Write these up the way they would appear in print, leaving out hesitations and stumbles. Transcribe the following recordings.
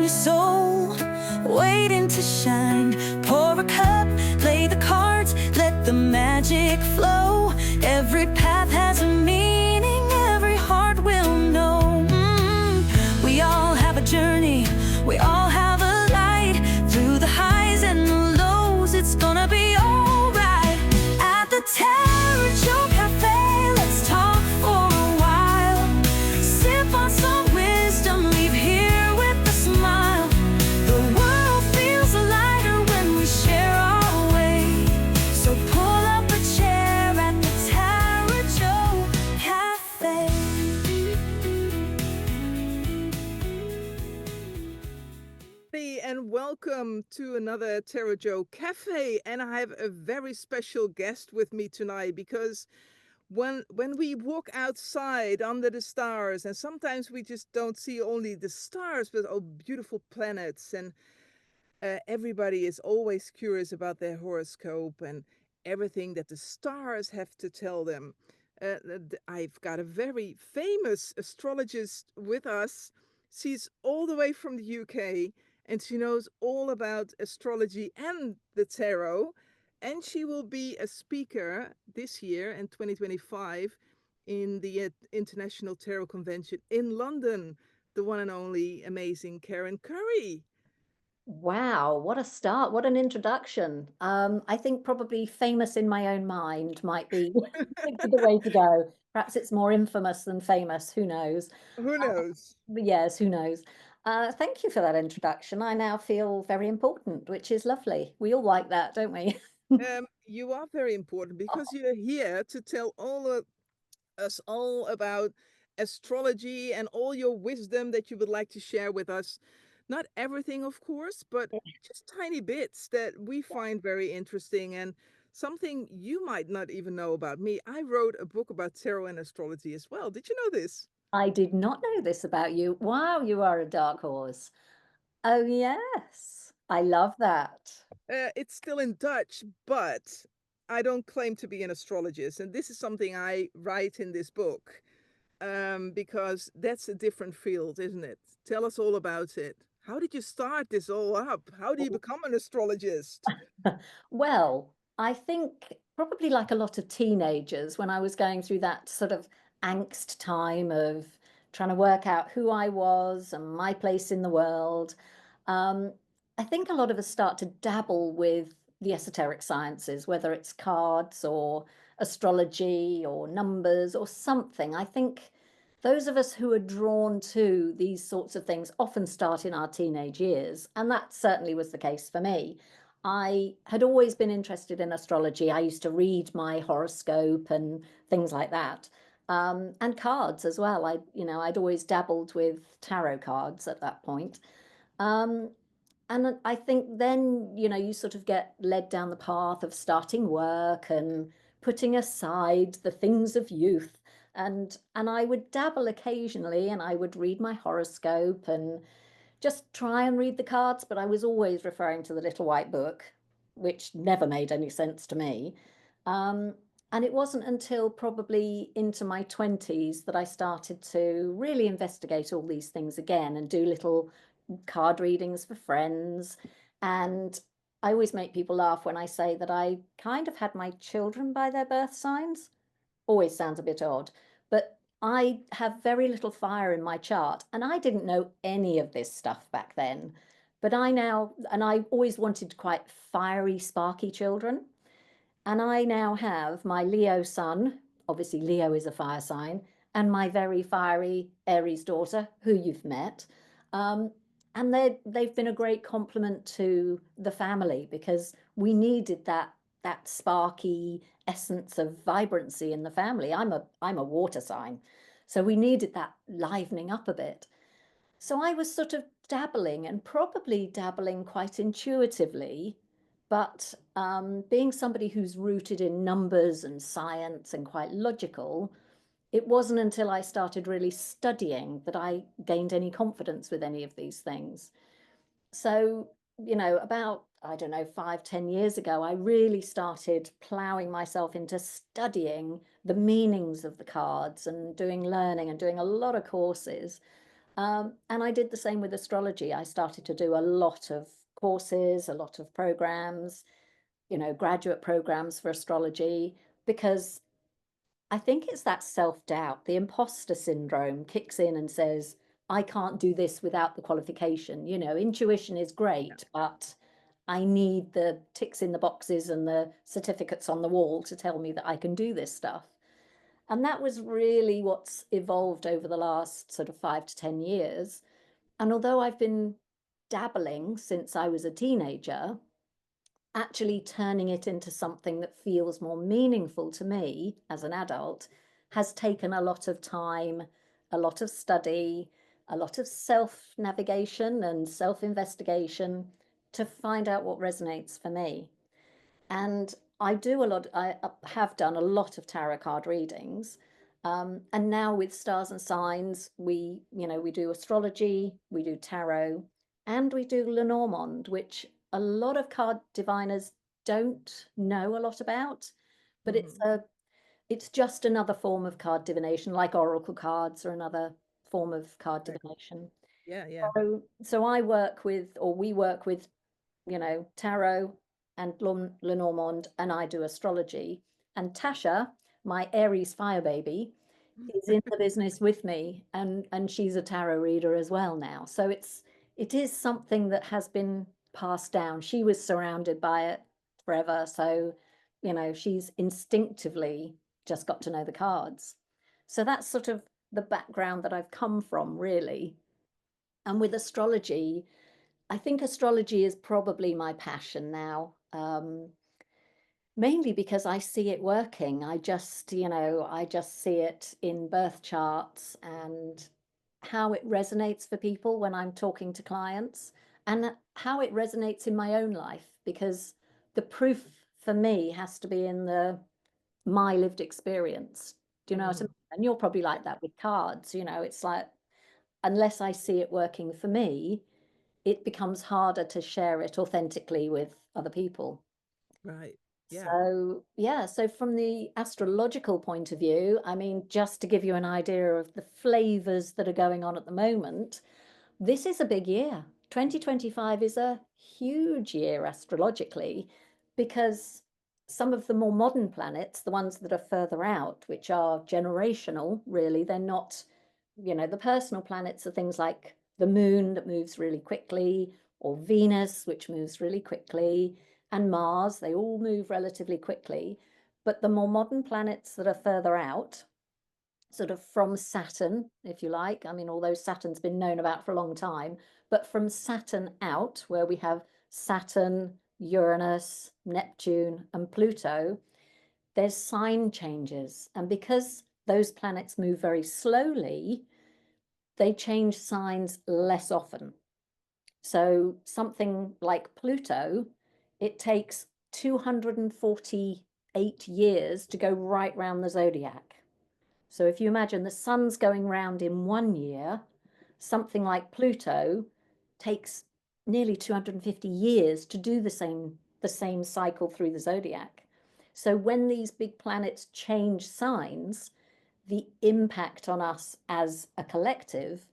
your soul, waiting to shine. Pour a cup, lay the cards, let the magic flow. Every path has a meaning, every heart will know. We all have a journey, we all have a light. Through the highs and the lows, it's gonna be alright. At the TarotJo Café, let's talk for a while. Sip on some wisdom, leave here with a smile. The world feels lighter when we share our way. So pull up a chair at the TarotJo Café. And welcome to another TarotJo Cafe. And I have a very special guest with me tonight because when we walk outside under the stars, and sometimes we just don't see only the stars, but oh, beautiful planets. And everybody is always curious about their horoscope and everything that the stars have to tell them. I've got a very famous astrologist with us. She's all the way from the UK and she knows all about astrology and the tarot. And she will be a speaker this year in 2025 in the International Tarot Convention in London. The one and only amazing Karen Currie. Wow, what a start. What an introduction. I think probably famous in my own mind might be the way to go. Perhaps it's more infamous than famous, who knows? Who knows? But yes, who knows? Thank you for that introduction. I now feel very important, which is lovely. We all like that, don't we? You are very important because you're here to tell all of us all about astrology and all your wisdom that you would like to share with us. Not everything, of course, but just tiny bits that we find very interesting and something you might not even know about me. I wrote a book about tarot and astrology as well. Did you know this? I did not know this about you. Wow, you are a dark horse. Oh, yes. I love that. It's still in Dutch, but I don't claim to be an astrologist. And this is something I write in this book because that's a different field, isn't it? Tell us all about it. How did you start this all up? How do you become an astrologist? Well, I think probably like a lot of teenagers, when I was going through that sort of angst time of trying to work out who I was and my place in the world, um, I think a lot of us start to dabble with the esoteric sciences, whether it's cards or astrology or numbers or something. I think those of us who are drawn to these sorts of things often start in our teenage years, and that certainly was the case for me. I had always been interested in astrology. I used to read my horoscope and things like that. And cards as well. I'd always dabbled with tarot cards at that point. Um, and I think then, you sort of get led down the path of starting work and putting aside the things of youth. And I would dabble occasionally and I would read my horoscope and just try and read the cards, but I was always referring to the little white book, which never made any sense to me. Um, and it wasn't until probably into my 20s that I started to really investigate all these things again and do little card readings for friends. And I always make people laugh when I say that I kind of had my children by their birth signs. Always sounds a bit odd, but I have very little fire in my chart, and I didn't know any of this stuff back then. But I now, and I always wanted quite fiery, sparky children. And I now have my Leo son, obviously Leo is a fire sign, and my very fiery Aries daughter, who you've met. Um, and they've been a great complement to the family because we needed that sparky essence of vibrancy in the family. I'm a water sign, so we needed that livening up a bit. So I was sort of dabbling and probably dabbling quite intuitively, but being somebody who's rooted in numbers and science and quite logical, it wasn't until I started really studying that I gained any confidence with any of these things. So, about, I don't know, 5, 10 years ago, I really started plowing myself into studying the meanings of the cards and doing learning and doing a lot of courses. And I did the same with astrology. I started to do a lot of courses, a lot of programs, graduate programs for astrology, because I think it's that self-doubt, the imposter syndrome kicks in and says, I can't do this without the qualification. Intuition is great, but I need the ticks in the boxes and the certificates on the wall to tell me that I can do this stuff. And that was really what's evolved over the last sort of 5 to 10 years. And although I've been dabbling since I was a teenager, actually turning it into something that feels more meaningful to me as an adult has taken a lot of time, a lot of study, a lot of self navigation and self investigation to find out what resonates for me. And I have done a lot of tarot card readings. And now with stars and signs, we do astrology, we do tarot, and we do Lenormand, which a lot of card diviners don't know a lot about, but it's just another form of card divination, like oracle cards are another form of card Right. divination. Yeah, yeah. So I work with, or we work with, tarot and Lenormand, and I do astrology. And Tasha, my Aries fire baby, is in the business with me, and she's a tarot reader as well now. So it is something that has been passed down. She was surrounded by it forever, so she's instinctively just got to know the cards. So that's sort of the background that I've come from, really. And with astrology, I think astrology is probably my passion now, mainly because I see it working. I just see it in birth charts and how it resonates for people when I'm talking to clients, and how it resonates in my own life, because the proof for me has to be in my lived experience. Do you know what I mean? Mm. And you're probably like that with cards. It's like, unless I see it working for me, it becomes harder to share it authentically with other people. Right. Yeah. So, yeah, so from the astrological point of view, I mean, just to give you an idea of the flavors that are going on at the moment, this is a big year. 2025 is a huge year astrologically, because some of the more modern planets, the ones that are further out, which are generational, really, they're not, the personal planets are things like the moon that moves really quickly, or Venus, which moves really quickly, and Mars, they all move relatively quickly. But the more modern planets that are further out, sort of from Saturn, if you like. I mean, although Saturn's been known about for a long time, but from Saturn out, where we have Saturn, Uranus, Neptune, and Pluto, there's sign changes. And because those planets move very slowly, they change signs less often. So something like Pluto, it takes 248 years to go right round the zodiac. So if you imagine the sun's going round in 1 year, something like Pluto takes nearly 250 years to do the same cycle through the zodiac. So when these big planets change signs, the impact on us as a collective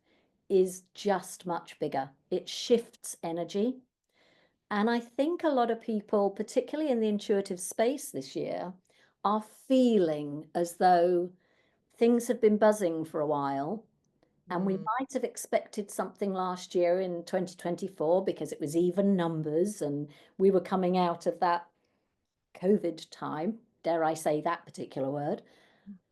is just much bigger. It shifts energy. And I think a lot of people, particularly in the intuitive space this year, are feeling as though things have been buzzing for a while. And we Mm. might have expected something last year in 2024 because it was even numbers and we were coming out of that COVID time, dare I say that particular word.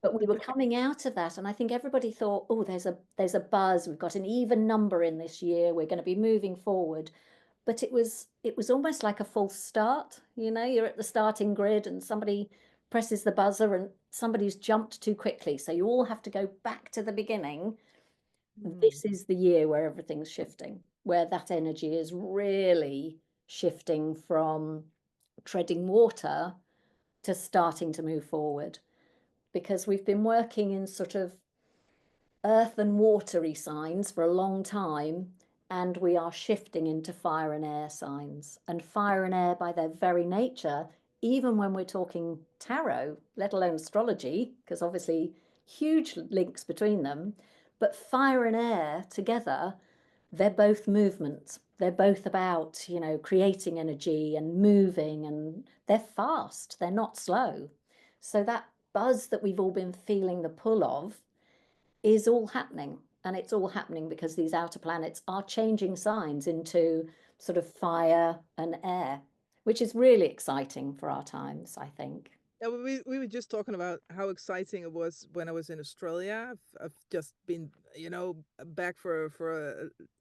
But we were coming out of that, and I think everybody thought, oh, there's a buzz. We've got an even number in this year. We're going to be moving forward. But it was almost like a false start. You're at the starting grid, and somebody presses the buzzer, and somebody's jumped too quickly. So you all have to go back to the beginning. Mm. This is the year where everything's shifting, where that energy is really shifting from treading water to starting to move forward, because we've been working in sort of earth and watery signs for a long time, and we are shifting into fire and air signs. And fire and air, by their very nature, even when we're talking tarot, let alone astrology, because obviously huge links between them, But fire and air together, they're both movement. They're both about, creating energy and moving, and they're fast, they're not slow. So that buzz that we've all been feeling the pull of is all happening. And it's all happening because these outer planets are changing signs into sort of fire and air, which is really exciting for our times, I think. Yeah, we were just talking about how exciting it was when I was in Australia. I've just been, back for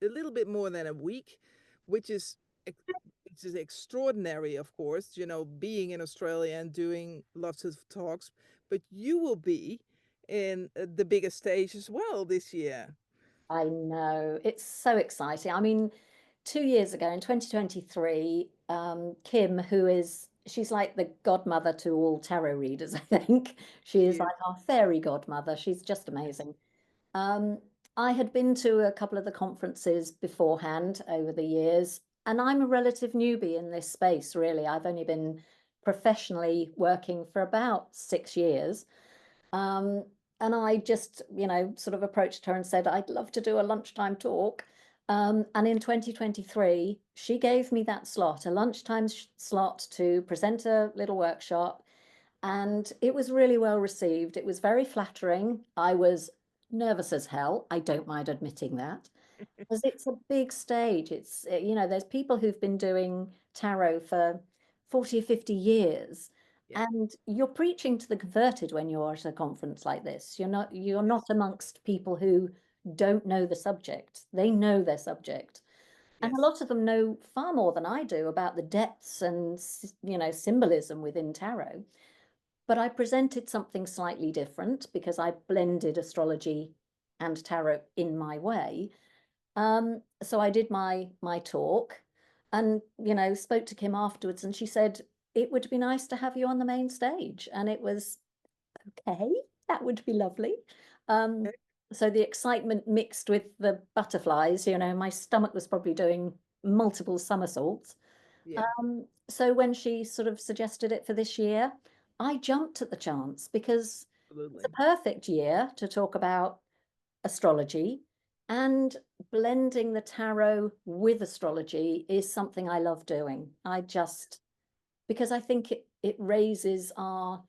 a little bit more than a week, which is which is extraordinary, of course, being in Australia and doing lots of talks. But you will be in the biggest stage as well this year. I know. It's so exciting. I mean, 2 years ago in 2023, Kim, she's like the godmother to all tarot readers, I think. She She is is. like our fairy godmother. She's just amazing. Um, I had been to a couple of the conferences beforehand over the years, and I'm a relative newbie in this space, really. I've only been professionally working for about 6 years. Um, and I just, sort of approached her and said, I'd love to do a lunchtime talk. And in 2023, she gave me that slot, a lunchtime slot to present a little workshop. And it was really well received. It was very flattering. I was nervous as hell. I don't mind admitting that. Because it's a big stage. There's people who've been doing tarot for 40 or 50 years. Yeah. And you're preaching to the converted when you're at a conference like this. You're not Yes. amongst people who don't know the subject. They know their subject. And a Yes. lot of them know far more than I do about the depths and symbolism within tarot. But I presented something slightly different because I blended astrology and tarot in my way. So I did my talk and, spoke to Kim afterwards, and she said, it would be nice to have you on the main stage. And it was, okay, that would be lovely. Um, Okay. so the excitement mixed with the butterflies, my stomach was probably doing multiple somersaults. Yeah. So when she sort of suggested it for this year, I jumped at the chance because it's a Absolutely. perfect year to talk about astrology, and blending the tarot with astrology is something I love doing. Because I think it raises our,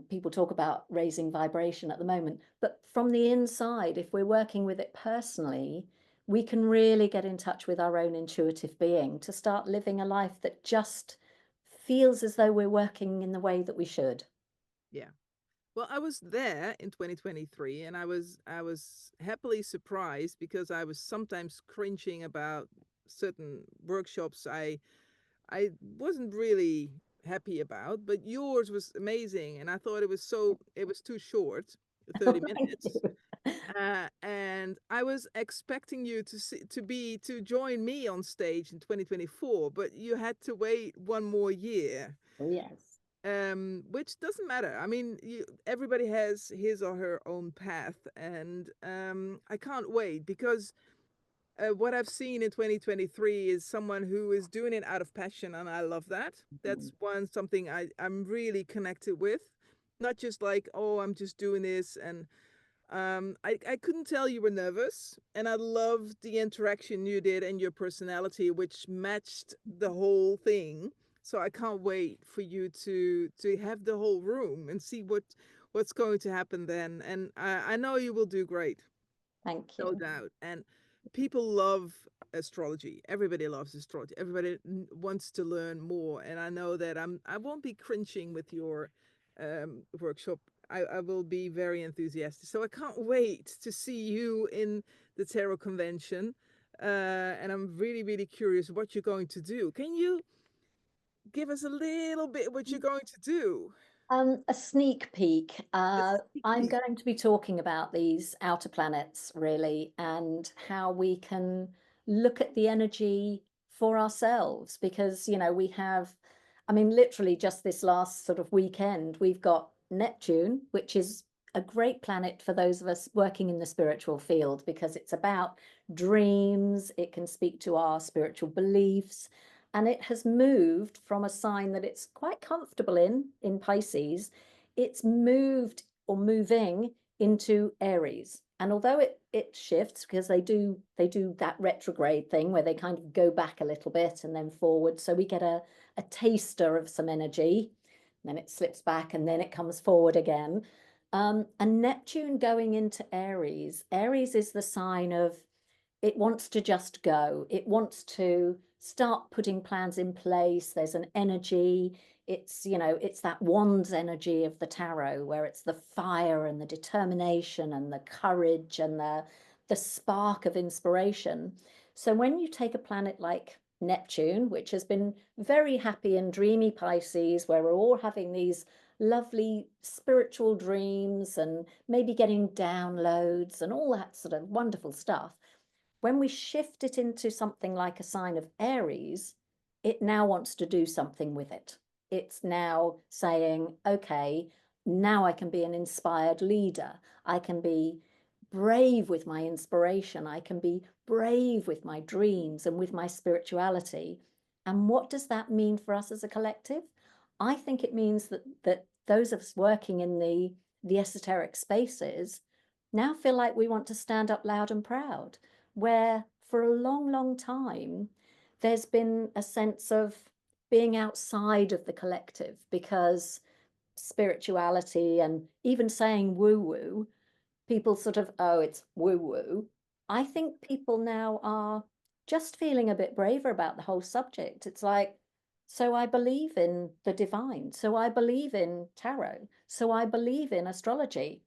people talk about raising vibration at the moment, but from the inside, if we're working with it personally, we can really get in touch with our own intuitive being to start living a life that just feels as though we're working in the way that we should. Yeah. Well, I was there in 2023 and I was happily surprised because I was sometimes cringing about certain workshops I wasn't really happy about, but yours was amazing and I thought it was too short, 30 Thank minutes. you. And I was expecting you to join me on stage in 2024, but you had to wait one more year, Oh, yes. which doesn't matter. I mean, everybody has his or her own path, and I can't wait because what I've seen in 2023 is someone who is doing it out of passion, and I love that. Mhm. That's something I'm really connected with. Not just like, oh, I'm just doing this and I couldn't tell you were nervous, and I loved the interaction you did and your personality, which matched the whole thing. So I can't wait for you to have the whole room and see what's going to happen then. And I know you will do great, Thank no you. doubt. And people love astrology. Everybody loves astrology. Everybody wants to learn more. And I know that I won't be cringing with your workshop. I will be very enthusiastic. So I can't wait to see you in the tarot convention. And I'm really, really curious what you're going to do. Can you give us a little bit what you're going to do? A sneak peek. A sneak I'm peek. going to be talking about these outer planets, really, and how we can look at the energy for ourselves. Because, we have, I mean, literally just this last sort of weekend, we've got Neptune, which is a great planet for those of us working in the spiritual field, because it's about dreams, it can speak to our spiritual beliefs, and it has moved from a sign that it's quite comfortable in Pisces. It's moved or moving into Aries, And although it shifts, because they do that retrograde thing where they kind of go back a little bit and then forward. So we get a taster of some energy, and then it slips back and then it comes forward again. And Neptune going into Aries. Aries is the sign of, it wants to just go. It wants to start putting plans in place. There's an energy. It's, it's that wands energy of the tarot, where it's the fire and the determination and the courage and the spark of inspiration. So when you take a planet like Neptune, which has been very happy and dreamy Pisces, where we're all having these lovely spiritual dreams and maybe getting downloads and all that sort of wonderful stuff, when we shift it into something like a sign of Aries, it now wants to do something with it. It's now saying, okay, now I can be an inspired leader. I can be brave with my inspiration. I can be brave with my dreams and with my spirituality. And what does that mean for us as a collective? I think it means that those of us working in the esoteric spaces now feel like we want to stand up loud and proud, where for a long, long time, there's been a sense of being outside of the collective, because spirituality and even saying woo woo, people sort of, oh, it's woo woo. I think people now are just feeling a bit braver about the whole subject. It's like, so I believe in the divine. So I believe in tarot. So I believe in astrology.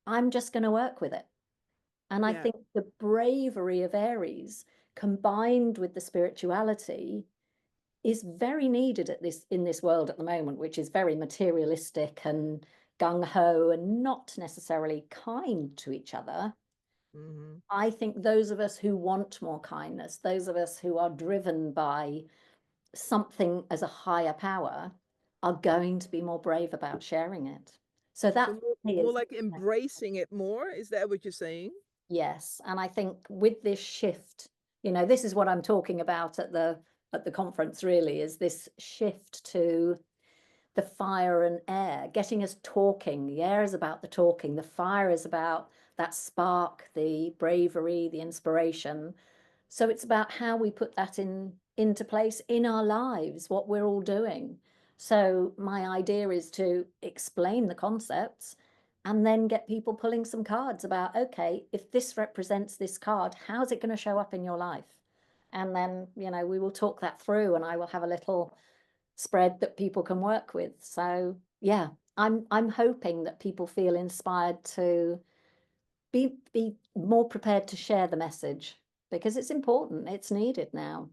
I'm just going to work with it. And I Yeah. think the bravery of Aries combined with the spirituality is very needed in this world at the moment, which is very materialistic and gung-ho and not necessarily kind to each other. Mm-hmm. I think those of us who want more kindness, those of us who are driven by something as a higher power, are going to be more brave about sharing it. So that So more like embracing it more. Is that what you're saying? yes. And I think with this shift, this is what I'm talking about at the conference, really, is this shift to the fire and air, getting us talking. The air is about the talking, the fire is about that spark, the bravery, the inspiration. So it's about how we put that into place in our lives, what we're all doing. So my idea is to explain the concepts and then get people pulling some cards about, okay, if this represents this card, how's it going to show up in your life? And then, we will talk that through, and I will have a little spread that people can work with. So yeah, I'm hoping that people feel inspired to be more prepared to share the message, because it's important, it's needed now.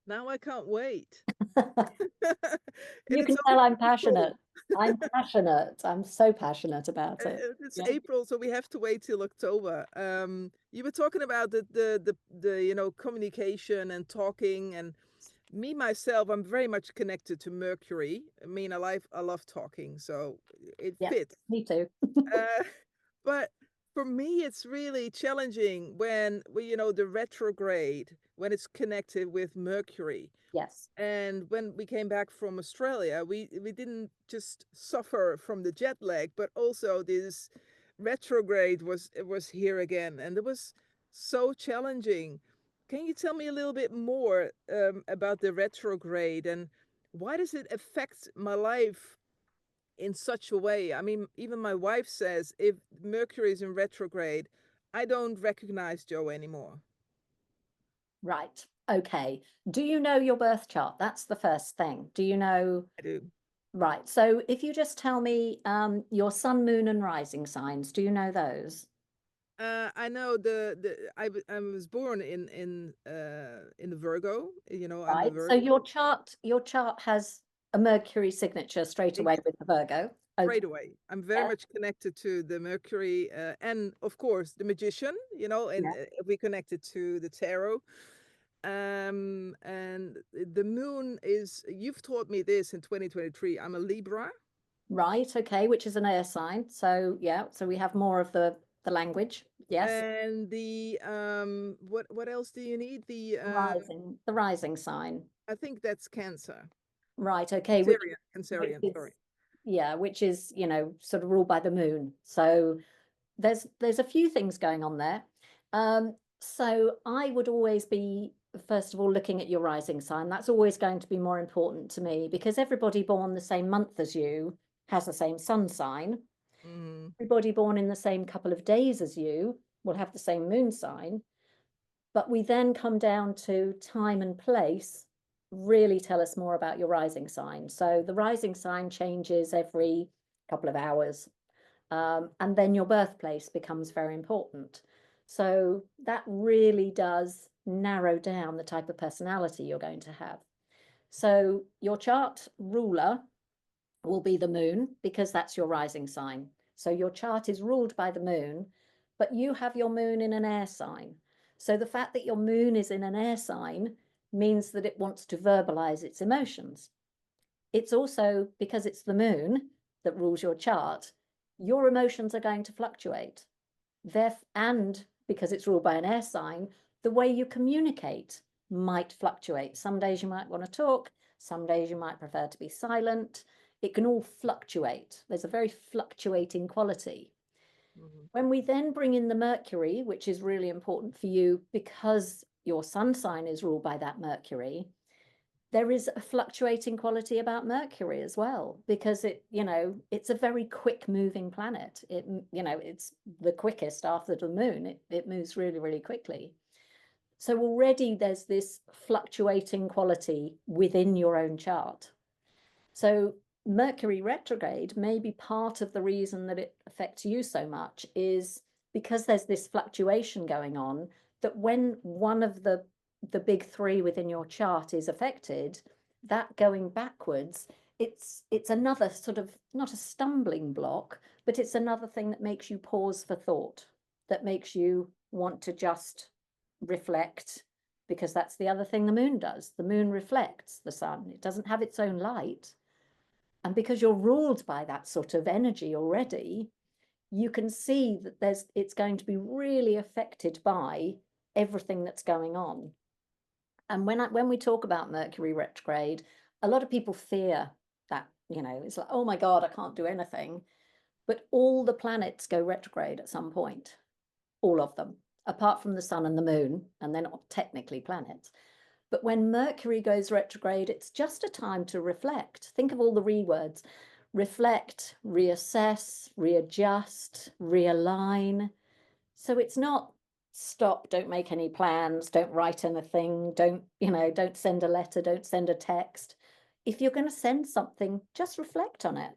Now I can't wait. And You it's can tell only I'm April. passionate. I'm passionate. I'm so passionate about it. It's Yeah. April, so we have to wait till October. You were talking about the communication and talking, and me myself, I'm very much connected to Mercury. I mean, I love talking, so it Yeah, fits. me too. Uh, but for me, it's really challenging when the retrograde, when it's connected with Mercury. Yes. And when we came back from Australia, we didn't just suffer from the jet lag, but also this retrograde was here again, and it was so challenging. Can you tell me a little bit more about the retrograde, and why does it affect my life in such a way? I mean, even my wife says if Mercury is in retrograde, I don't recognize Joe anymore. Right. Okay. Do you know your birth chart? That's the first thing. Do you know? I do. Right. So if you just tell me your sun, moon, and rising signs, do you know those? I know I was born in the Virgo. I'm a Right. So Virgo. your chart has a Mercury signature straight away Ex- with the Virgo. Okay. Straight away. I'm very Yeah. much connected to the Mercury, and of course the magician. And Yeah. if we connected to the tarot. And the moon is. You've taught me this in 2023. I'm a Libra. Right. Okay. Which is an air sign. So yeah. So we have more of the language. Yes. And what else do you need? The rising sign. I think that's Cancer. Right. Okay. Which Cancerian, sorry. is, yeah, which is, sort of ruled by the moon. So there's a few things going on there. So I would always be, first of all, looking at your rising sign. That's always going to be more important to me, because everybody born the same month as you has the same sun sign. Mm-hmm. Everybody born in the same couple of days as you will have the same moon sign. But we then come down to time and place really tell us more about your rising sign. So the rising sign changes every couple of hours. And then your birthplace becomes very important. So that really does narrow down the type of personality you're going to have. So your chart ruler will be the moon, because that's your rising sign. So your chart is ruled by the moon, but you have your moon in an air sign. So the fact that your moon is in an air sign means that it wants to verbalize its emotions. It's also, because it's the moon that rules your chart, your emotions are going to fluctuate. And because it's ruled by an air sign, the way you communicate might fluctuate. Some days you might want to talk, some days you might prefer to be silent. It can all fluctuate. There's a very fluctuating quality. Mm-hmm. When we then bring in the Mercury, which is really important for you because your sun sign is ruled by that Mercury, there is a fluctuating quality about Mercury as well, because it's a very quick moving planet. It's the quickest after the moon. It moves really, really quickly. So already there's this fluctuating quality within your own chart. So Mercury retrograde may be part of the reason that it affects you so much, is because there's this fluctuation going on, that when one of the big three within your chart is affected, that going backwards, it's another sort of, not a stumbling block, but it's another thing that makes you pause for thought, that makes you want to just reflect, because that's the other thing the moon does. The moon reflects the sun. It doesn't have its own light. And because you're ruled by that sort of energy already, you can see that it's going to be really affected by everything that's going on. And when we talk about Mercury retrograde, a lot of people fear that, it's like, oh my God, I can't do anything. But all the planets go retrograde at some point, all of them, apart from the sun and the moon, and they're not technically planets. But when Mercury goes retrograde, it's just a time to reflect. Think of all the words: reflect, reassess, readjust, realign. So it's not stop, don't make any plans, don't write anything, don't send a letter, don't send a text. If you're going to send something, just reflect on it.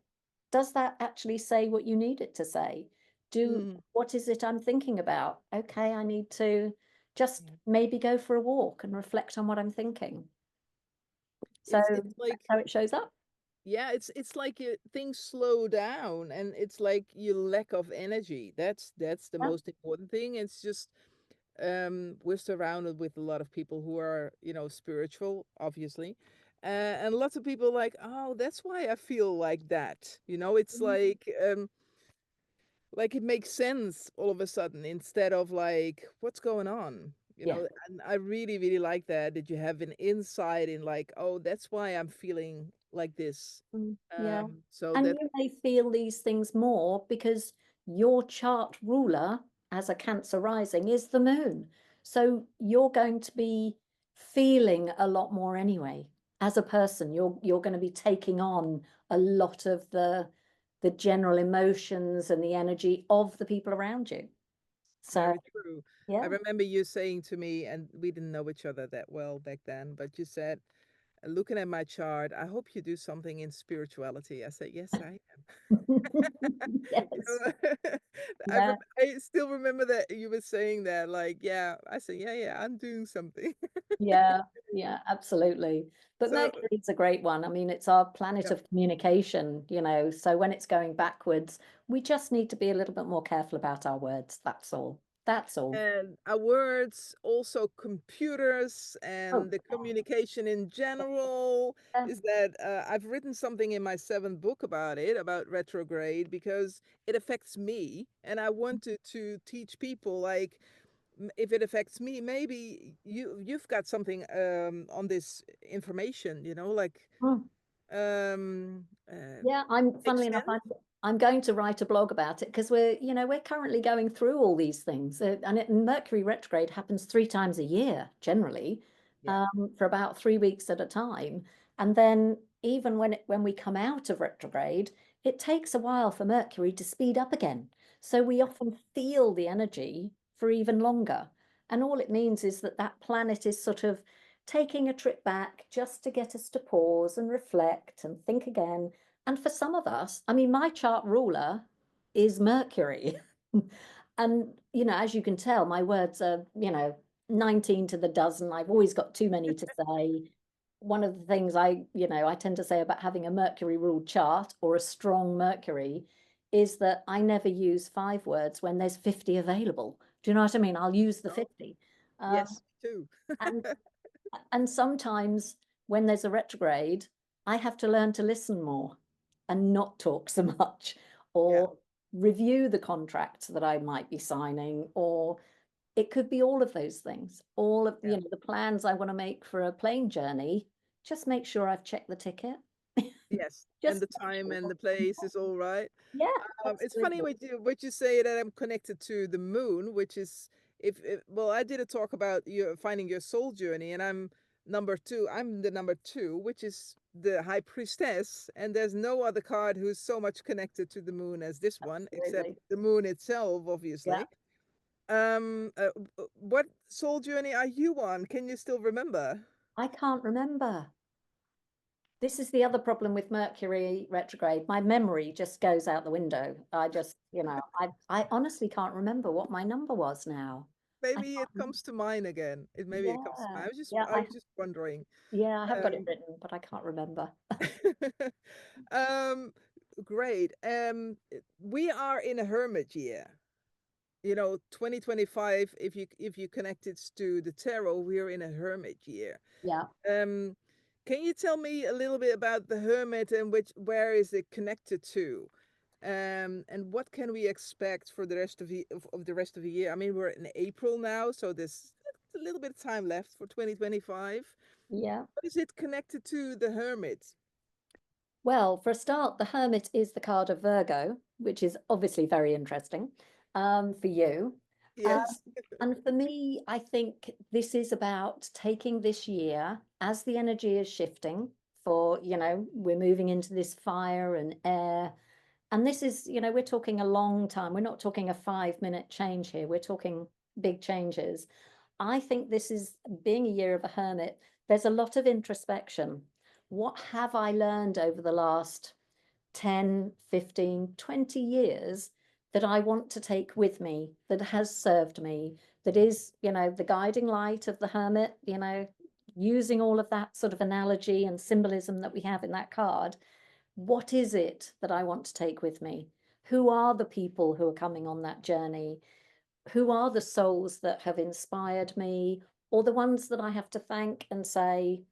Does that actually say what you need it to say? Mm-hmm. What is it I'm thinking about? Okay, I need to just maybe go for a walk and reflect on what I'm thinking. So It's like, that's how it shows up. yeah, it's like things slow down, and it's like your lack of energy. That's the Yeah. most important thing. It's just we're surrounded with a lot of people who are, spiritual, obviously. And lots of people like, oh, that's why I feel like that. It's Mhm. like it makes sense all of a sudden, instead of like, what's going on? Yeah. And I really, really like that you have an insight in, like, oh, that's why I'm feeling like this. Yeah. So And that you may feel these things more because your chart ruler as a Cancer rising is the moon. So you're going to be feeling a lot more anyway. As a person, you're going to be taking on a lot of the general emotions and the energy of the people around you. So very true. I yeah. remember you saying to me, and we didn't know each other that well back then, but you said, looking at my chart, I hope you do something in spirituality. I said, yes, I am. You Yes. know, Yeah. I still remember that you were saying that, like, yeah. I said, yeah, yeah, I'm doing something. Yeah, yeah, absolutely. But So, Mercury's a great one. I mean, it's our planet yeah. of communication, so when it's going backwards, we just need to be a little bit more careful about our words. That's all. That's all. And our words, also computers, Oh, and the communication in general, yeah. is that I've written something in my seventh book about it, about retrograde, because it affects me. And I wanted to teach people, like, if it affects me, maybe you've got something on this information, like Mm. um uh Yeah, makes funnily enough, sense. I'm going to write a blog about it because we're currently going through all these things. And Mercury retrograde happens 3 times a year, generally, Yeah. for about 3 weeks at a time. And then even when we come out of retrograde, it takes a while for Mercury to speed up again. So we often feel the energy for even longer. And all it means is that that planet is sort of taking a trip back just to get us to pause and reflect and think again. And for some of us, I mean, my chart ruler is Mercury. And, as you can tell, my words are, 19 to the dozen. I've always got too many to say. One of the things I tend to say about having a Mercury ruled chart or a strong Mercury is that I never use 5 words when there's 50 available. Do you know what I mean? I'll use the Oh, 50. Um, yes, too. and and sometimes when there's a retrograde, I have to learn to listen more and not talk so much, Yeah, or review the contracts that I might be signing, or it could be all of those things. All of, yeah. the plans I want to make for a plane journey, just make sure I've checked the ticket. Yes, and Just the make time and sure. the place is all right. Yeah, It's funny absolutely. what you say that I'm connected to the moon, which is if well, I did a talk about your finding your soul journey, and I'm number two. I'm the number two, which is the high priestess, and there's no other card who's so much connected to the moon as this one, except Absolutely. the moon itself, Yeah, obviously. What soul journey are you on? Can you still remember? I can't remember. This is the other problem with Mercury retrograde. My memory just goes out the window. I just, I honestly can't remember what my number was now. I Maybe it can't. comes to mind again. Maybe it comes to mind. Yeah, yeah, I was just wondering. yeah, I have got it Um, written, but I can't remember. um, great. We are in a hermit year. 2025. If you connect it to the tarot, we're in a hermit year. Yeah, Um, can you tell me a little bit about the hermit and where is it connected to? And what can we expect for the rest of the rest of the year? I mean, we're in April now, so there's a little bit of time left for 2025. yeah. What is it connected to the hermit? Well, for a start, the Hermit is the card of Virgo, which is obviously very interesting for you. Um, Yes. and for me, I think this is about taking this year as the energy is shifting for, we're moving into this fire and air. And this is, we're talking a long time. We're not talking a 5-minute change here. We're talking big changes. I think this is being a year of a hermit. There's a lot of introspection. What have I learned over the last 10, 15, 20 years that I want to take with me, that has served me, that is, the guiding light of the hermit, using all of that sort of analogy and symbolism that we have in that card. What is it that I want to take with me? Who are the people who are coming on that journey? Who are the souls that have inspired me, or the ones that I have to thank and say,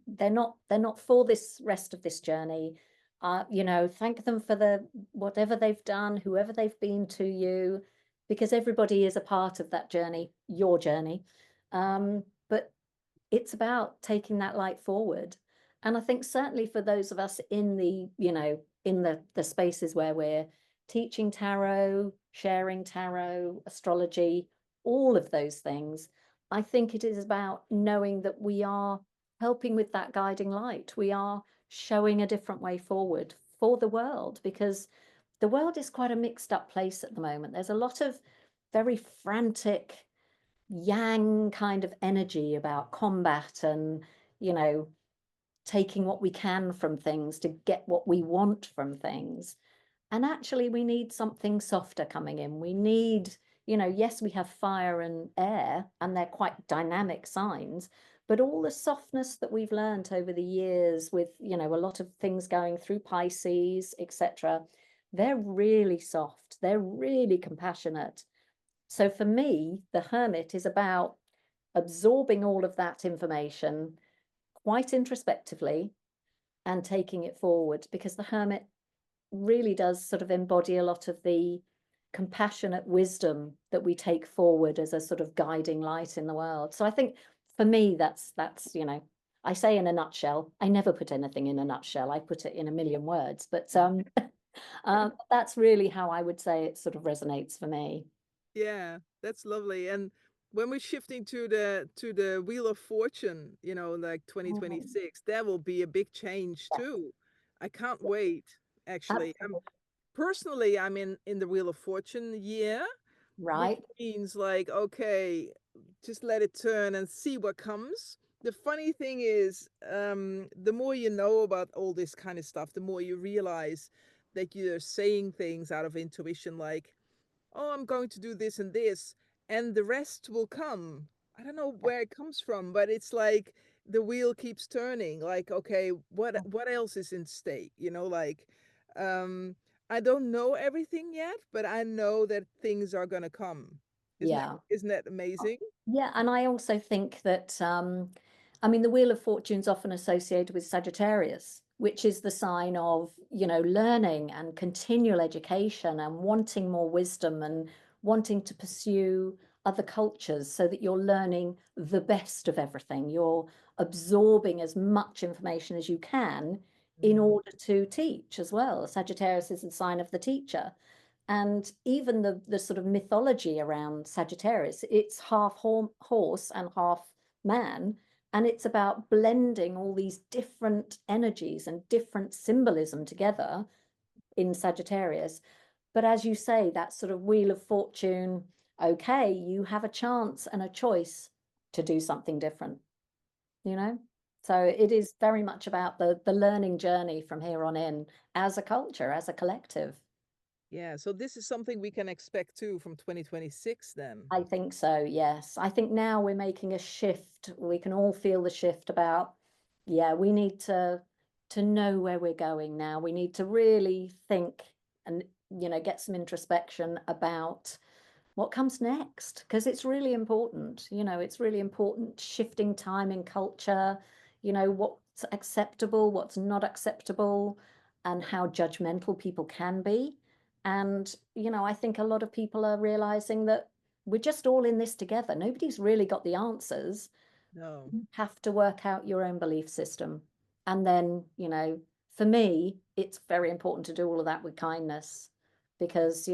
they're not for this rest of this journey. Thank them for the whatever they've done, whoever they've been to you, because everybody is a part of that journey, your journey. But it's about taking that light forward. And I think certainly for those of us in the spaces where we're teaching tarot, sharing tarot, astrology, all of those things, I think it is about knowing that we are helping with that guiding light. We are showing a different way forward for the world, because the world is quite a mixed up place at the moment. There's a lot of very frantic yang kind of energy about combat and, you know, taking what we can from things to get what we want from things. And actually, we need something softer coming in. We need, yes, we have fire and air, and they're quite dynamic signs, but all the softness that we've learned over the years with, a lot of things going through Pisces, etc., they're really soft. They're really compassionate. So for me, the hermit is about absorbing all of that information quite introspectively and taking it forward, because the hermit really does sort of embody a lot of the compassionate wisdom that we take forward as a sort of guiding light in the world. So I think for me, that's I say in a nutshell. I never put anything in a nutshell. I put it in a million words. But That's really how I would say it sort of resonates for me. Yeah, that's lovely. And when we're shifting to the Wheel of Fortune, you know, like Mm, 2026, that will be a big change yeah, too. I can't wait, actually. absolutely. Personally, I'm in the Wheel of Fortune year, which Right. means like, okay, just let it turn and see what comes. The funny thing is, the more you know about all this kind of stuff, the more you realize that you're saying things out of intuition, like, oh, I'm going to do this and this, and the rest will come. I don't know where it comes from, but it's like the wheel keeps turning. Like, okay, what else is in stake? You know, like, um, I don't know everything yet, but I know that things are gonna come. Yeah. Isn't that amazing? Yeah, and I also think that, I mean, the Wheel of Fortune's often associated with Sagittarius, which is the sign of, learning and continual education and wanting more wisdom and wanting to pursue other cultures so that you're learning the best of everything. You're absorbing as much information as you can in Mm, order to teach as well. Sagittarius is the sign of the teacher. And even the sort of mythology around Sagittarius, it's half horse and half man. And it's about blending all these different energies and different symbolism together in Sagittarius. But as you say, that sort of wheel of fortune, okay, you have a chance and a choice to do something different, you know? So it is very much about the learning journey from here on in as a culture, as a collective. yeah, so this is something we can expect too from 2026 then. I think so, yes. I think now we're making a shift. We can all feel the shift about, yeah, we need to know where we're going now. We need to really think and, get some introspection about what comes next, because it's really important. It's really important shifting time in culture, what's acceptable, what's not acceptable, and how judgmental people can be. And, I think a lot of people are realizing that we're just all in this together. Nobody's really got the answers. No, You have to work out your own belief system. And then, for me, it's very important to do all of that with kindness because,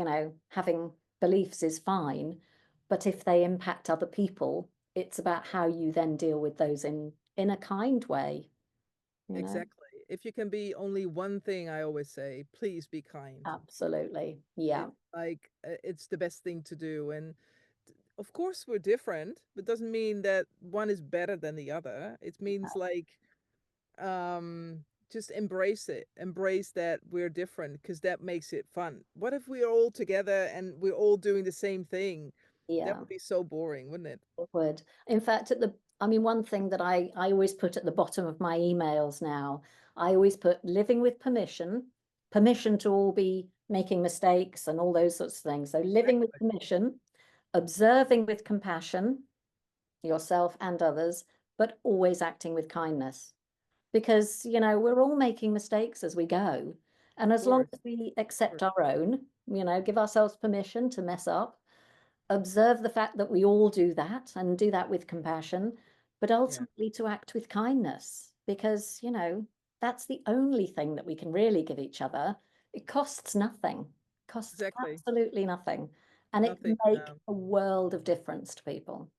having beliefs is fine. But if they impact other people, it's about how you then deal with those in a kind way, you know? exactly. If you can be only one thing, I always say, please be kind. Absolutely. Yeah. It's like it's the best thing to do. And of course we're different, but doesn't mean that one is better than the other. It means like um just embrace it. Embrace that we're different because that makes it fun. What if we're all together and we're all doing the same thing? That Yeah. would be so boring, wouldn't it? It would. In fact, I mean, one thing that I always put at the bottom of my emails now, I always put living with permission, permission to all be making mistakes and all those sorts of things. So living with Exactly. permission, observing with compassion, yourself and others, but always acting with kindness. Because, we're all making mistakes as we go. And Of as long course. as we Of accept course. our own, give ourselves permission to mess up, observe the fact that we all do that and do that with compassion, but Yeah. ultimately to act with kindness because, that's the only thing that we can really give each other. It costs nothing, costs Exactly. absolutely nothing. And it Nothing. can make a world of difference to people.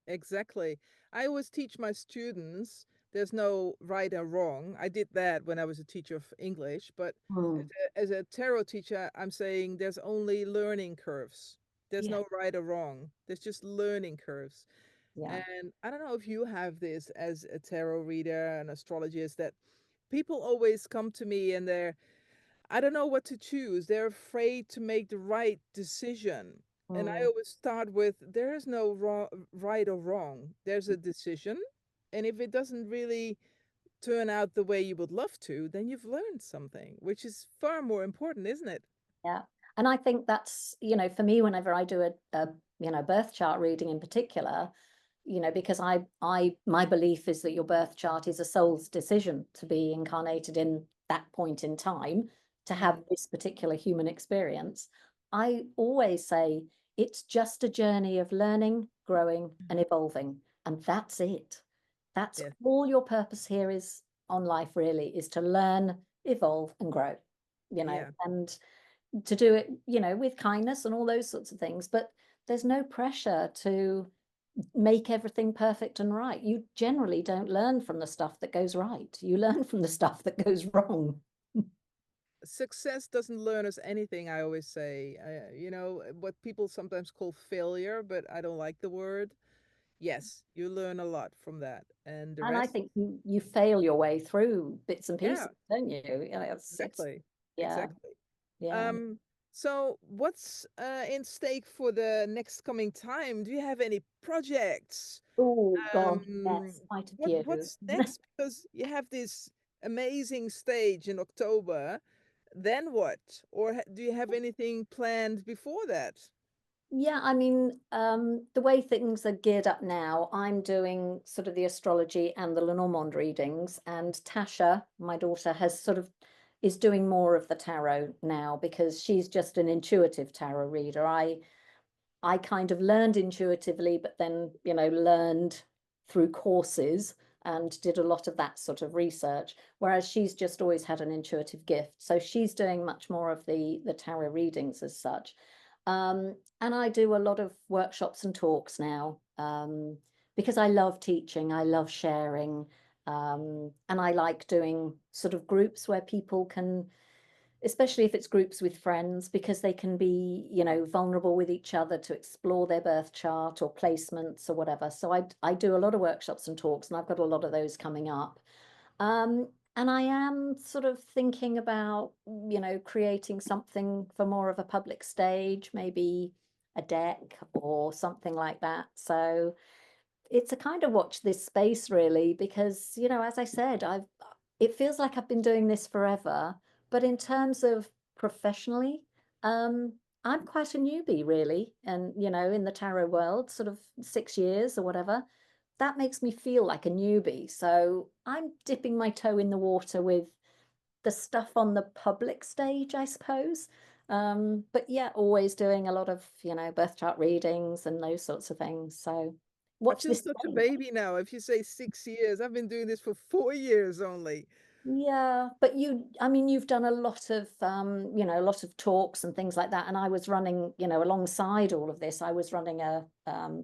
Exactly. I always teach my students there's no right or wrong. I did that when I was a teacher of English, but Mm, as a tarot teacher, I'm saying there's only learning curves. There's yeah, no right or wrong. There's just learning curves. yeah. And I don't know if you have this as a tarot reader and astrologist that people always come to me and I don't know what to choose. They're afraid to make the right decision. And I Mm, always start with there is no right or wrong. There's a decision. And if it doesn't really turn out the way you would love to, then you've learned something, which is far more important, isn't it? yeah. And I think that's, for me, whenever I do a birth chart reading in particular, because my belief is that your birth chart is a soul's decision to be incarnated in that point in time to have Mm, this particular human experience. I always say it's just a journey of learning, growing, and evolving, and that's it. That's yes, all your purpose here is on life, really, is to learn, evolve, and grow. Yeah. and to do it, with kindness and all those sorts of things. But there's no pressure to make everything perfect and right. You generally don't learn from the stuff that goes right. You learn from the stuff that goes wrong. Success doesn't learn us anything, I always say. What people sometimes call failure, but I don't like the word. Yes, you learn a lot from that. And the And I rest, think you fail your way through bits and yeah, pieces, don't you? It's exactly. yeah, Exactly. yeah. Um, so what's in stake for the next coming time? Do you have any projects? Oh God, Um, yes, quite a few. what's next? Because you have this amazing stage in October. Then what? Or do you have anything planned before that? Yeah, I mean, the way things are geared up now, I'm doing sort of the astrology and the Lenormand readings, and Tasha, my daughter, has sort of is doing more of the tarot now because she's just an intuitive tarot reader. I kind of learned intuitively, but then, learned through courses and did a lot of that sort of research, whereas she's just always had an intuitive gift. So she's doing much more of the tarot readings as such. And I do a lot of workshops and talks now, because I love teaching, I love sharing, and I like doing sort of groups where people can, especially if it's groups with friends, because they can be, vulnerable with each other to explore their birth chart or placements or whatever. So I do a lot of workshops and talks, and I've got a lot of those coming up. And I am sort of thinking about, creating something for more of a public stage, maybe a deck or something like that. So it's a kind of watch this space really, because, as I said, it feels like I've been doing this forever, but in terms of professionally, um, I'm quite a newbie really, and in the tarot world, sort of 6 years or whatever. That makes me feel like a newbie. So I'm dipping my toe in the water with the stuff on the public stage, I suppose. But yeah, always doing a lot of, birth chart readings and those sorts of things. So I watch feel this such a space. baby now. If you say 6 years, I've been doing this for 4 years only. Yeah, but I mean, you've done a lot of, a lot of talks and things like that. And I was running, alongside all of this, I was running a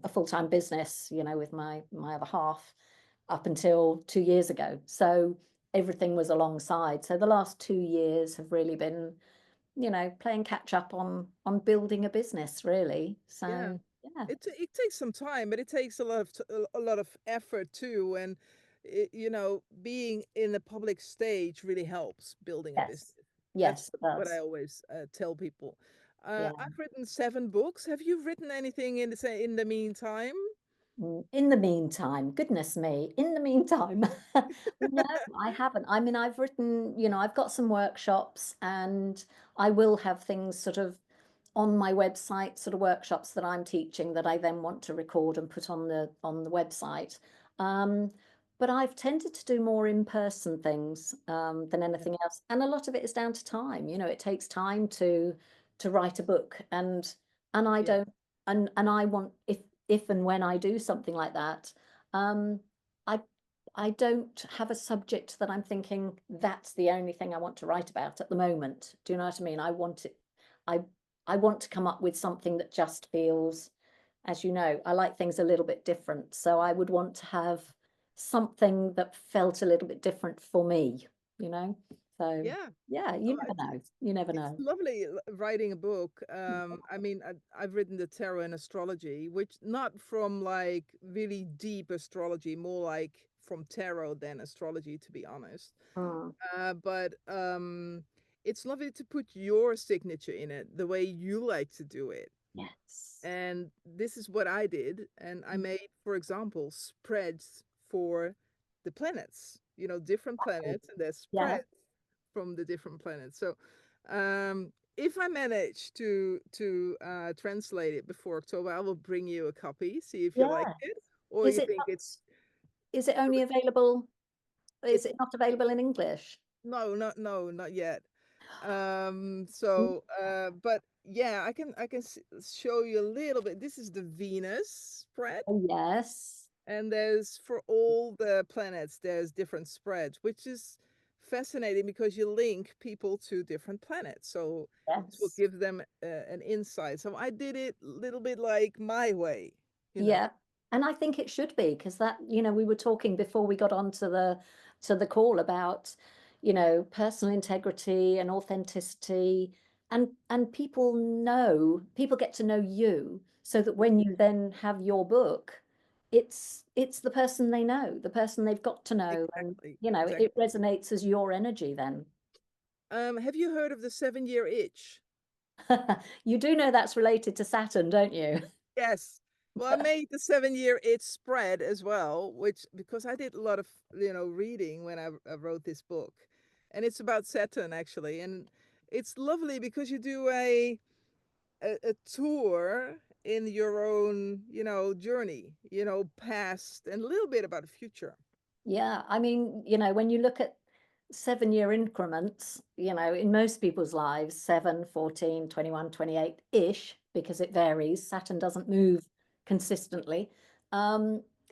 full-time business, with my other half up until 2 years ago. So everything was alongside. So the last 2 years have really been, playing catch up on building a business, really. Yeah. So yeah, It takes some time, but it takes a lot of effort too. And being in the public stage really helps building a yes, business. That's yes, it what I does. always tell people. Yeah. I've written 7 books. Have you written anything in the meantime? In the meantime, goodness me, in the meantime, no, I haven't. I mean, I've written, I've got some workshops, and I will have things sort of on my website, sort of workshops that I'm teaching that I then want to record and put on the website. Um, but I've tended to do more in-person things, than Yeah. anything else. And a lot of it is down to time. It takes time to write a book, and I Yeah. don't and I want, if and when I do something like that, um, I I don't have a subject that I'm thinking that's the only thing I want to write about at the moment. Do you know what I mean? I I want to come up with something that just feels, as you know, I like things a little bit different. So I would want to have something that felt a little bit different for me, you know? So Yeah. yeah, you Oh, never know. You never it's know. lovely writing a book. I mean, I've written the tarot and astrology, which not from like really deep astrology, more like from tarot than astrology, to be honest. Mm, But it's lovely to put your signature in it, the way you like to do it. yes. And this is what I did. And I made, for example, spreads for the planets, different planets, and there's Yeah. spreads from the different planets. So if I manage to translate it before October, I will bring you a copy, see if you like Yeah. it, or Is you it think not, it's is it only available? Is it's it not available in English? no, not yet. Mm. But yeah, I can show you a little bit. This is the Venus spread, Oh, yes. and there's for all the planets, there's different spreads, which is fascinating because you link people to different planets. So this will Yes. give them an insight. So I did it a little bit like my way, you know. Yeah. And I think it should be, because that, we were talking before we got onto the call about, personal integrity and authenticity, and people get to know you, so that when you then have your book, it's the person they know, the person they've got to know, and Exactly. Exactly. it resonates as your energy then. Have you heard of the 7-year itch? You do know that's related to Saturn, don't you? Yes. Well, I made the 7-year itch spread as well, which because I did a lot of, reading when I wrote this book. And it's about Saturn actually. And it's lovely because you do a tour in your own, journey, past and a little bit about the future. Yeah, I mean, when you look at 7-year increments, in most people's lives, 7, 14, 21, 28-ish, because it varies. Saturn doesn't move consistently.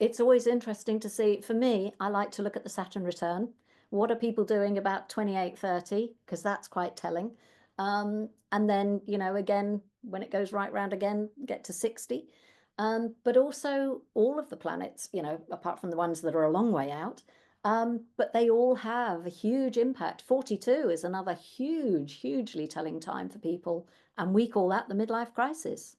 It's always interesting to see. For me, I like to look at the Saturn return. What are people doing about 28, 30? Because that's quite telling. And then, again, when it goes right round again, get to 60. But also all of the planets, apart from the ones that are a long way out, but they all have a huge impact. 42 is another hugely telling time for people, and we call that the midlife crisis.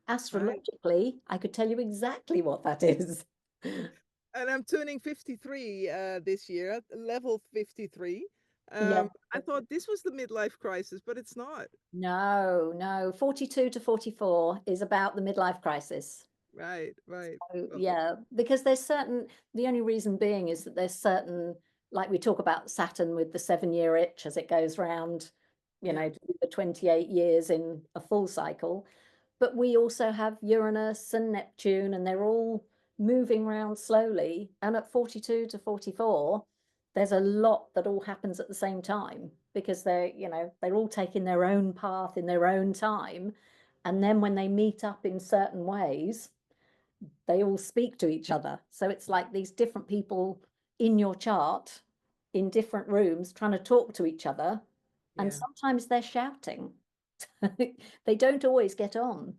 Right. Astrologically, I could tell you exactly what that is. And I'm turning 53 this year, level 53. Yeah. I thought this was the midlife crisis, but it's not. No, no. 42 to 44 is about the midlife crisis. Right, right. So, Well, yeah, because the only reason being is that there's certain, like we talk about Saturn with the 7-year itch as it goes round, yeah, to do the 28 years in a full cycle. But we also have Uranus and Neptune, and they're all moving around slowly. And at 42 to 44, there's a lot that all happens at the same time, because they're all taking their own path in their own time. And then when they meet up in certain ways, they all speak to each other. So it's like these different people in your chart in different rooms trying to talk to each other. And yeah, sometimes they're shouting. They don't always get on.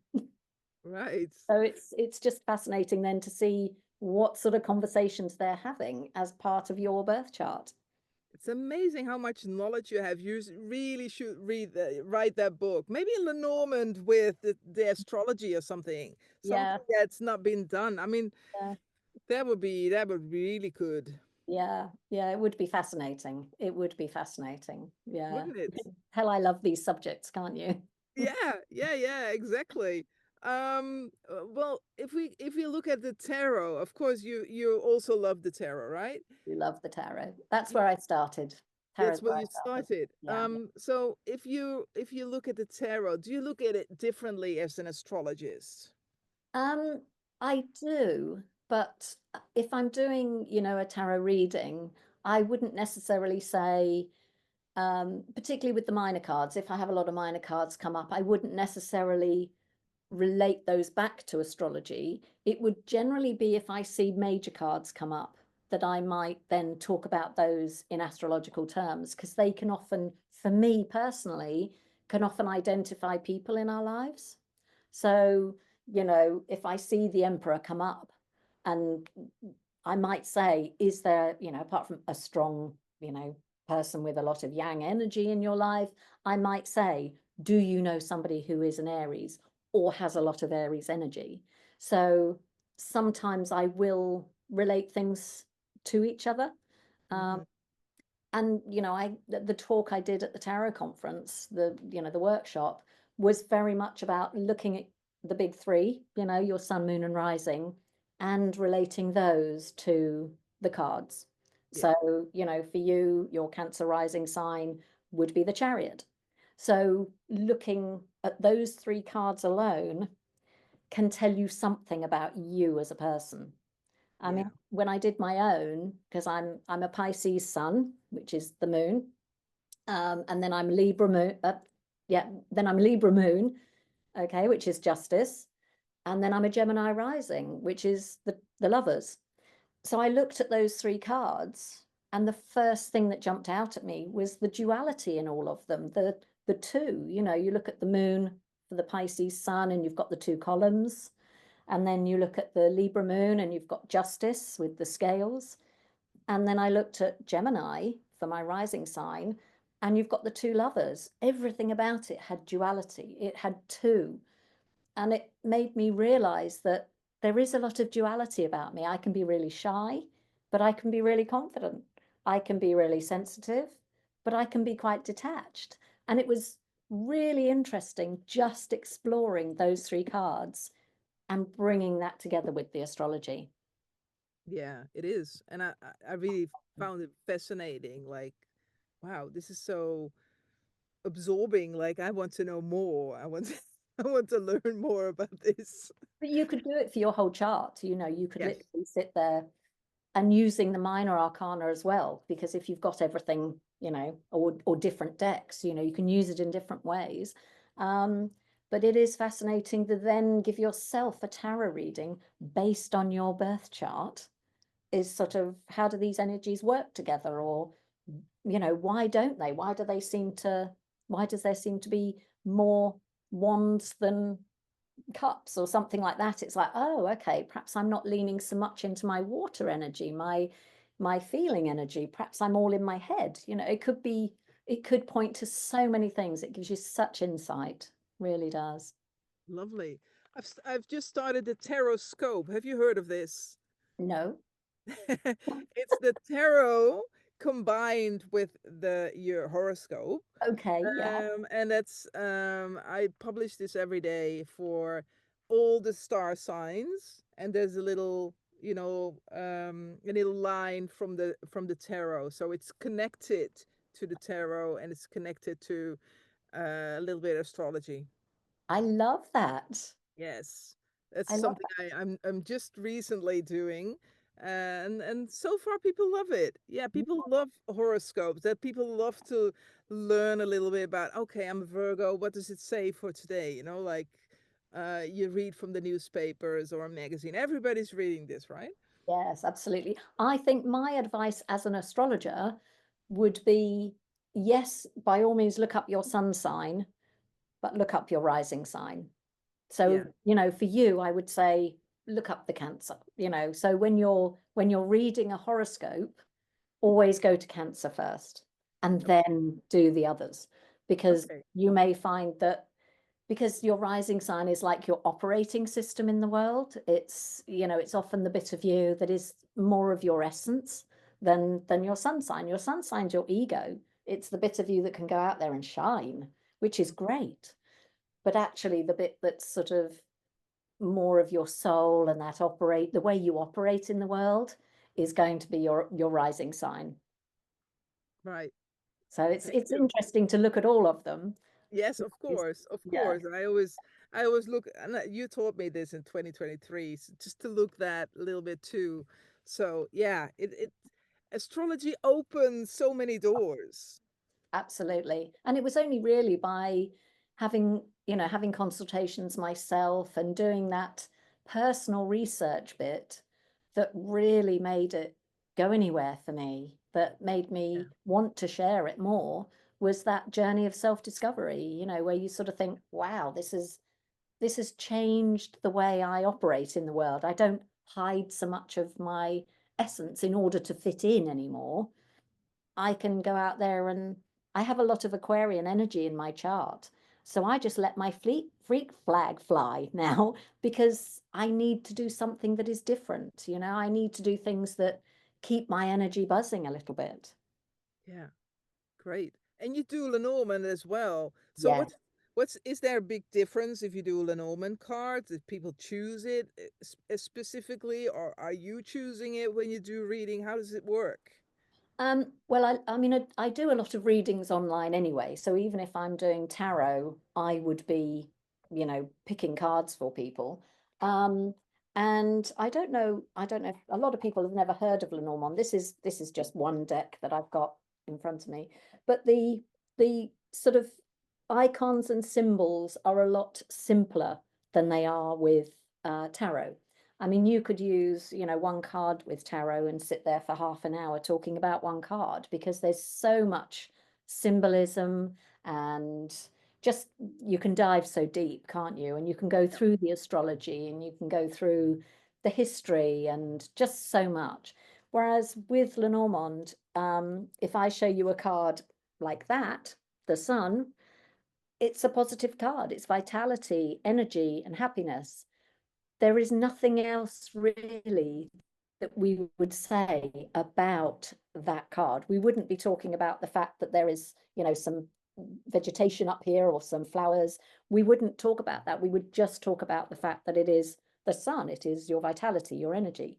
right. So it's just fascinating then to see what sort of conversations they're having as part of your birth chart. It's amazing how much knowledge you have. You really should write that book. Maybe in Lenormand with the astrology or something. Yeah, Something that's not been done. I mean, yeah, that would be really good, yeah, yeah. It would be fascinating. It would be fascinating. Yeah. wouldn't it? Hell, I love these subjects, can't you? Yeah, yeah, yeah, exactly. Well, if we look at the tarot, of course you also love the tarot, right? You love the tarot. That's Yeah, where I started. that's Tarot's where where I you started. started. Yeah. So if you look at the tarot, do you look at it differently as an astrologist? Um, I do, but if I'm doing, a tarot reading, I wouldn't necessarily say, particularly with the minor cards, if I have a lot of minor cards come up, I wouldn't necessarily relate those back to astrology. It would generally be if I see major cards come up that I might then talk about those in astrological terms, because they can often, for me personally, can often identify people in our lives. So, if I see the emperor come up, and I might say, is there, apart from a strong, person with a lot of yang energy in your life, I might say, do you know somebody who is an Aries or has a lot of Aries energy? So sometimes I will relate things to each other. Hmm. Um, and the talk I did at the tarot conference, the workshop, was very much about looking at the big three, your sun, moon, and rising, and relating those to the cards. Yeah, So for you, your Cancer rising sign would be the Chariot. So looking at those three cards alone can tell you something about you as a person. I yeah, mean, when I did my own, because I'm a Pisces sun, which is the moon, and then I'm Libra moon. Yeah, then I'm Libra moon, okay, which is justice, and then I'm a Gemini rising, which is the lovers. So I looked at those three cards, And the first thing that jumped out at me was the duality in all of them, the two. You know, you look at the moon for the Pisces sun and you've got the two columns. And then you look at the Libra moon and you've got justice with the scales. And then I looked at Gemini for my rising sign, and you've got the two lovers. Everything about it had duality, it had two. And it made me realize that there is a lot of duality about me. I can be really shy, but I can be really confident. I can be really sensitive, but I can be quite detached. And it was really interesting just exploring those three cards and bringing that together with the astrology. Yeah, it is. And I really found it fascinating. Like, wow, this is so absorbing. Like, I want to know more. I want to, I want to learn more about this. But you could do it for your whole chart. You know, you could Yes. literally sit there and using the minor arcana as well, because if you've got everything, you know, or different decks, you know, you can use it in different ways. But it is fascinating to then give yourself a tarot reading based on your birth chart. Is sort of how do these energies work together, or you know, why don't they? Why does there seem to be more wands than cups or something like that? It's like, oh, okay, perhaps I'm not leaning so much into my water energy, my feeling energy. Perhaps I'm all in my head. You know, it could point to so many things. It gives you such insight, really does. Lovely. I've just started the tarot scope. Have you heard of this? No. It's the tarot combined with your horoscope. Okay, yeah. And that's I publish this every day for all the star signs, and there's a little, a little line from the tarot, so it's connected to the tarot and it's connected to a little bit of astrology. I love that. Yes, that's I love something I'm just recently doing, and so far people love it. Yeah, that. people love horoscopes. That people love to learn a little bit about. Okay, I'm a Virgo. What does it say for today? You know, like you read from the newspapers or a magazine. Everybody's reading this, right? Yes, absolutely. I think my advice as an astrologer would be, yes, by all means, look up your sun sign, but look up your rising sign. Yeah. So, you know, for you, I would say look up the Cancer, you know. So when you're reading a horoscope, always go to Cancer first and then do the others, because Okay. you may find that because your rising sign is like your operating system in the world, it's, you know, it's often the bit of you that is more of your essence than your sun sign. Your sun sign's your ego. It's the bit of you that can go out there and shine, which is great. But actually the bit that's sort of more of your soul and that operate the way you operate in the world is going to be your rising sign. Right. So it's Thank it's you. interesting to look at all of them. Yes, of Is- course, of yeah. course. And I always look, and you taught me this in 2023, just to look that a little bit too. So yeah, it astrology opens so many doors. Absolutely. And it was only really by having, you know, having consultations myself and doing that personal research bit that really made it go anywhere for me, that made Yeah. me want to share it more, was that journey of self-discovery, you know, where you sort of think, wow, this has changed the way I operate in the world. I don't hide so much of my essence in order to fit in anymore. I can go out there, and I have a lot of Aquarian energy in my chart. So I just let my freak flag fly now because I need to do something that is different. You know, I need to do things that keep my energy buzzing a little bit. Yeah, great. And you do Lenormand as well. So Yeah. what's is there a big difference if you do Lenormand cards? If people choose it specifically, or are you choosing it when you do reading? How does it work? Well, I mean, I do a lot of readings online anyway. So even if I'm doing tarot, I would be, you know, picking cards for people. Um, and I don't know if a lot of people have never heard of Lenormand. This is just one deck that I've got in front of me. But the sort of icons and symbols are a lot simpler than they are with tarot. I mean, you could use, one card with tarot and sit there for half an hour talking about one card because there's so much symbolism and just you can dive so deep, can't you? And you can go through the astrology and you can go through the history and just so much. Whereas with Lenormand, if I show you a card like that, the sun, it's a positive card. It's vitality, energy, and happiness. There is nothing else really that we would say about that card. We wouldn't be talking about the fact that there is, some vegetation up here or some flowers. We wouldn't talk about that. We would just talk about the fact that it is the sun, it is your vitality, your energy.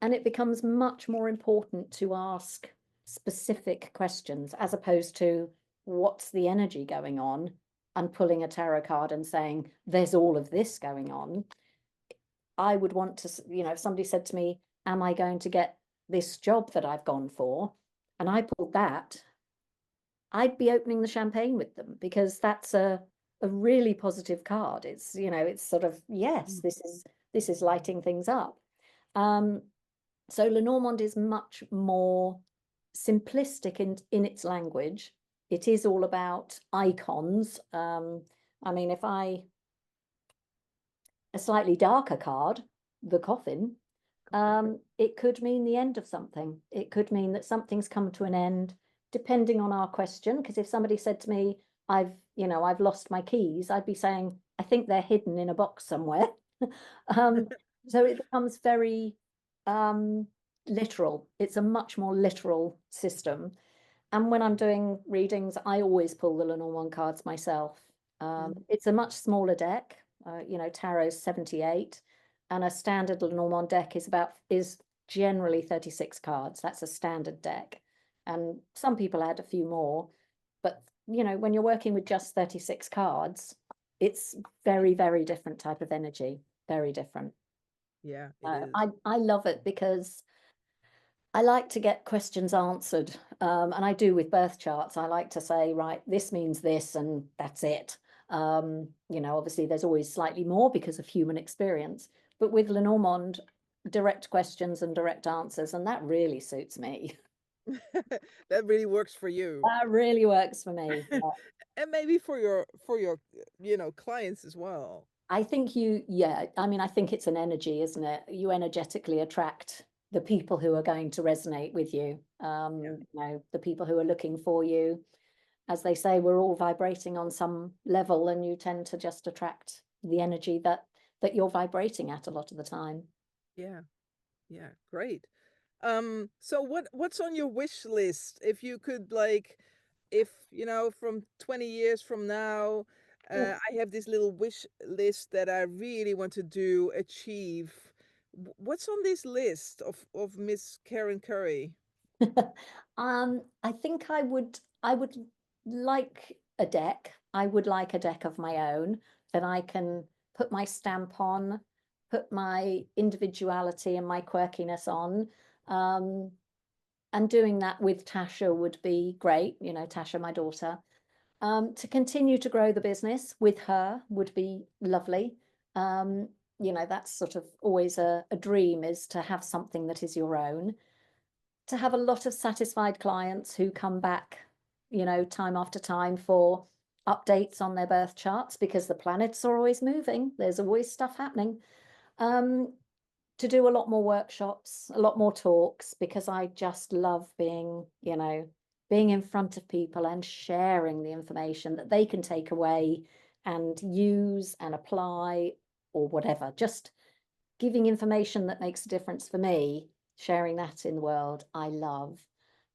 And it becomes much more important to ask specific questions as opposed to what's the energy going on and pulling a tarot card and saying there's all of this going on. I would want to, if somebody said to me, am I going to get this job that I've gone for? And I pulled that, I'd be opening the champagne with them because that's a really positive card. It's, it's sort of, yes, this is lighting things up. So Lenormand is much more simplistic in its language. It is all about icons. I mean, a slightly darker card, the coffin, it could mean the end of something. It could mean that something's come to an end, depending on our question. Because if somebody said to me, I've lost my keys, I'd be saying, I think they're hidden in a box somewhere. So it becomes very literal. It's a much more literal system. And when I'm doing readings, I always pull the Lenormand cards myself. It's a much smaller deck. Tarot's 78, and a standard Lenormand deck is generally 36 cards. That's a standard deck. And some people add a few more, but when you're working with just 36 cards, it's very, very different type of energy. Very different. Yeah, it is. I love it because I like to get questions answered. And I do with birth charts. I like to say, right, this means this, and that's it. Obviously there's always slightly more because of human experience, but with Lenormand, direct questions and direct answers, and that really suits me. That really works for you. That really works for me. Yeah. And maybe for your clients as well. I think I think it's an energy, isn't it? You energetically attract the people who are going to resonate with you. The people who are looking for you. As they say, we're all vibrating on some level, and you tend to just attract the energy that you're vibrating at a lot of the time. Yeah. Yeah, great. So what's on your wish list? If you could from 20 years from now, I have this little wish list that I really want to achieve. What's on this list of Miss Karen Currie? I think I would like a deck. I would like a deck of my own that I can put my stamp on, put my individuality and my quirkiness on. And doing that with Tasha would be great, Tasha, my daughter. To continue to grow the business with her would be lovely. That's sort of always a dream, is to have something that is your own. To have a lot of satisfied clients who come back, time after time for updates on their birth charts, because the planets are always moving. There's always stuff happening. To do a lot more workshops, a lot more talks, because I just love being in front of people and sharing the information that they can take away and use and apply or whatever. Just giving information that makes a difference for me, sharing that in the world, I love.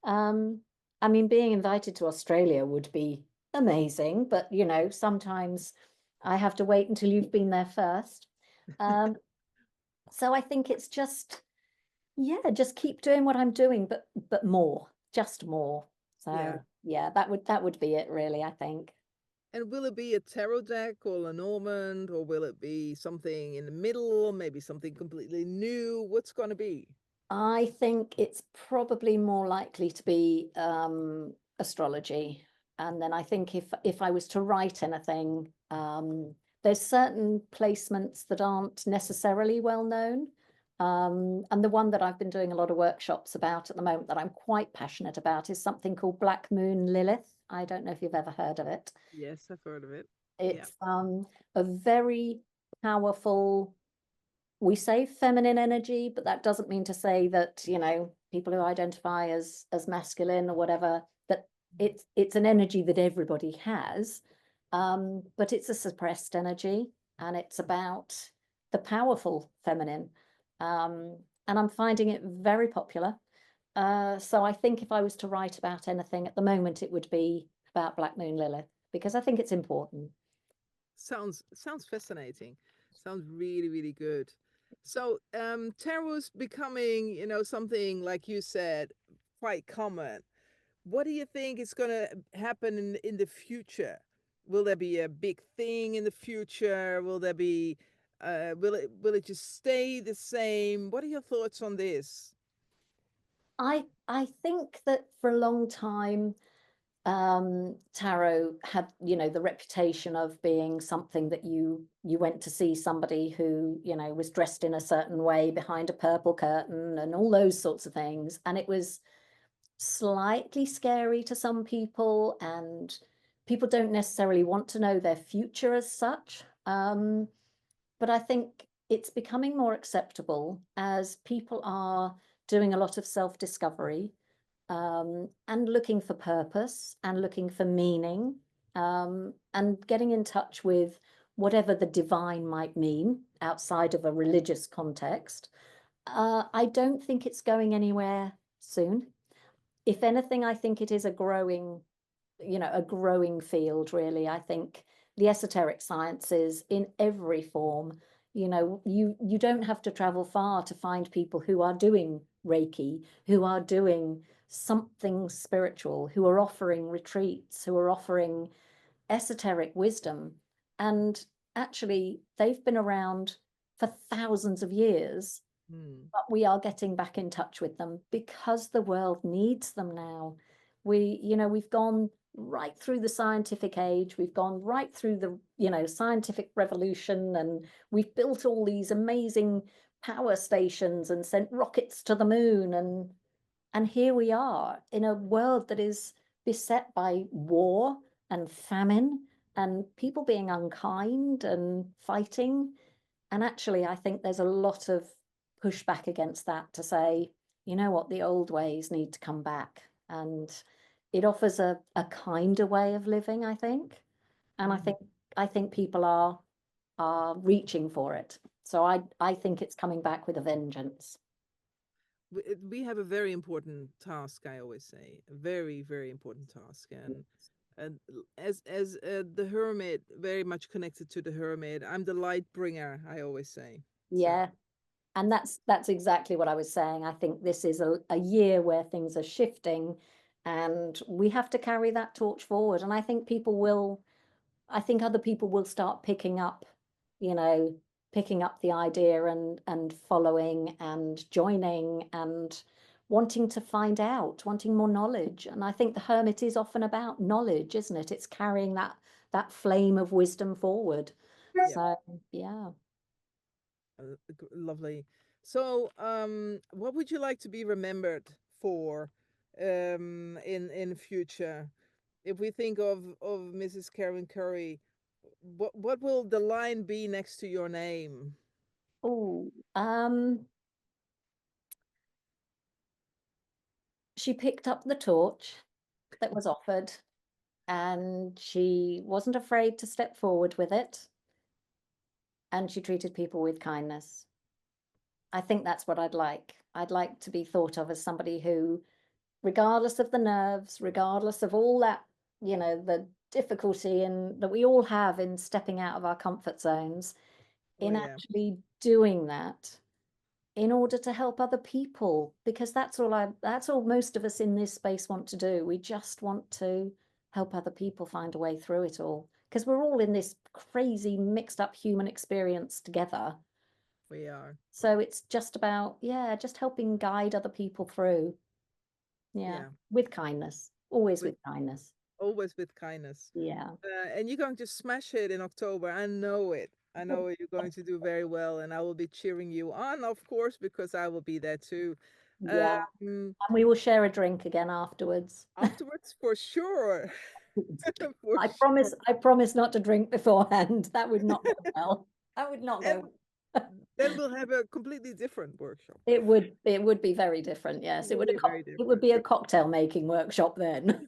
I mean, being invited to Australia would be amazing, but sometimes I have to wait until you've been there first. So I think it's just keep doing what I'm doing, but more, just more. So yeah, that would be it really, I think. And will it be a tarot deck or Lenormand, or will it be something in the middle, maybe something completely new? What's going to be? I think it's probably more likely to be astrology. And then I think if I was to write anything, there's certain placements that aren't necessarily well known. And the one that I've been doing a lot of workshops about at the moment that I'm quite passionate about is something called Black Moon Lilith. I don't know if you've ever heard of it. Yes, I've heard of it. Yeah. It's a very powerful, we say feminine energy, but that doesn't mean to say that, you know, people who identify as masculine or whatever, that it's an energy that everybody has. But it's a suppressed energy, and it's about the powerful feminine. And I'm finding it very popular. So I think if I was to write about anything at the moment, it would be about Black Moon Lilith, because I think it's important. Sounds fascinating. Sounds really, really good. So, tarot's becoming, you know, something like you said, quite common. What do you think is going to happen in the future? Will there be a big thing in the future? Will there be will it just stay the same? What are your thoughts on this? I think that for a long time, tarot had, you know, the reputation of being something that you went to see somebody who, you know, was dressed in a certain way behind a purple curtain and all those sorts of things, and it was slightly scary to some people, and people don't necessarily want to know their future as such. But I think it's becoming more acceptable as people are doing a lot of self-discovery, and looking for purpose and looking for meaning, and getting in touch with whatever the divine might mean outside of a religious context. I don't think it's going anywhere soon. If anything, I think it is a growing, you know, a growing field, really. I think the esoteric sciences in every form, you know, you don't have to travel far to find people who are doing Reiki, who are doing something spiritual, who are offering retreats, who are offering esoteric wisdom. And actually, they've been around for thousands of years, Hmm. but we are getting back in touch with them because the world needs them now. We, you know, we've gone right through the scientific age, we've gone right through the, you know, scientific revolution, and we've built all these amazing power stations and sent rockets to the moon, and here we are in a world that is beset by war and famine and people being unkind and fighting. And actually, I think there's a lot of pushback against that to say, you know what, the old ways need to come back. And it offers a kinder way of living, I think. And Mhm. I think people are reaching for it. So I think it's coming back with a vengeance. We have a very important task, I always say, a very, very important task. And as the hermit, very much connected to the hermit, I'm the light bringer, I always say. So Yeah. And that's exactly what I was saying. I think this is a year where things are shifting, and we have to carry that torch forward. And I think I think other people will start picking up, you know, picking up the idea and following and joining and wanting to find out, wanting more knowledge. And I think the hermit is often about knowledge, isn't it? It's carrying that flame of wisdom forward. yeah, So yeah. lovely. So what would you like to be remembered for in future? If we think of Mrs. Karen Currie, what will the line be next to your name? Oh, she picked up the torch that was offered, and she wasn't afraid to step forward with it, and she treated people with kindness. I think that's what I'd like. I'd like to be thought of as somebody who, regardless of the nerves, regardless of all that, you know, the difficulty and that we all have in stepping out of our comfort zones, Oh in yeah, actually doing that in order to help other people, because that's all most of us in this space want to do. We just want to help other people find a way through it all, because we're all in this crazy mixed up human experience together. we are. So it's just about, yeah, just helping guide other people through. Yeah, Yeah, with kindness, always with with kindness. always with kindness. Yeah. And you're going to smash it in October. I know it. I know you're going to do very well, and I will be cheering you on, of course, because I will be there too. Yeah. Um, And we will share a drink again afterwards. Afterwards, for sure. For sure. I promise not to drink beforehand. That would not go well. That would not And go. then we'll have a completely different workshop. It would be very different. Yes, It will be very it would different. be a cocktail making workshop then.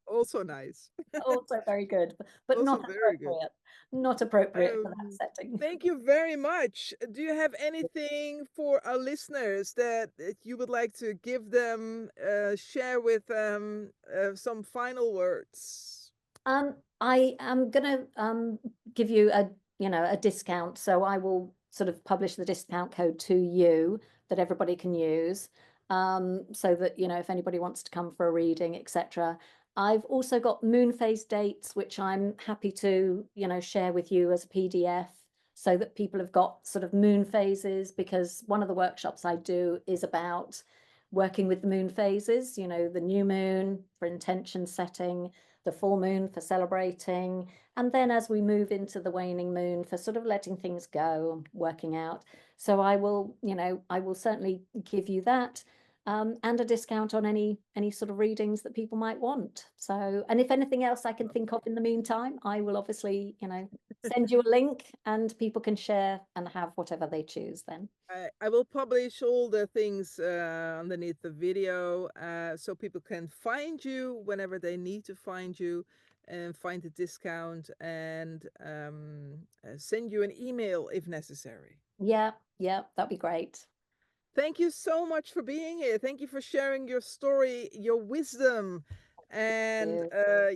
Also nice. Also very good, but Also not very good. appropriate. Not appropriate for that Um, setting. Thank you very much. Do you have anything for our listeners that you would like to give them, share with them, some final words? I am gonna give you a discount. So I will sort of publish the discount code to you that everybody can use. So that, if anybody wants to come for a reading, etc. I've also got moon phase dates, which I'm happy to, share with you as a PDF so that people have got sort of moon phases, because one of the workshops I do is about working with the moon phases, the new moon for intention setting, the full moon for celebrating, and then as we move into the waning moon for sort of letting things go, working out. So I will certainly give you that, and a discount on any sort of readings that people might want. So, and if anything else I can think of in the meantime, I will obviously, send you a link and people can share and have whatever they choose then. I will publish all the things underneath the video, so people can find you whenever they need to find you and find the discount, and send you an email if necessary. Yeah, that'd be great. Thank you so much for being here. Thank you for sharing your story, your wisdom, and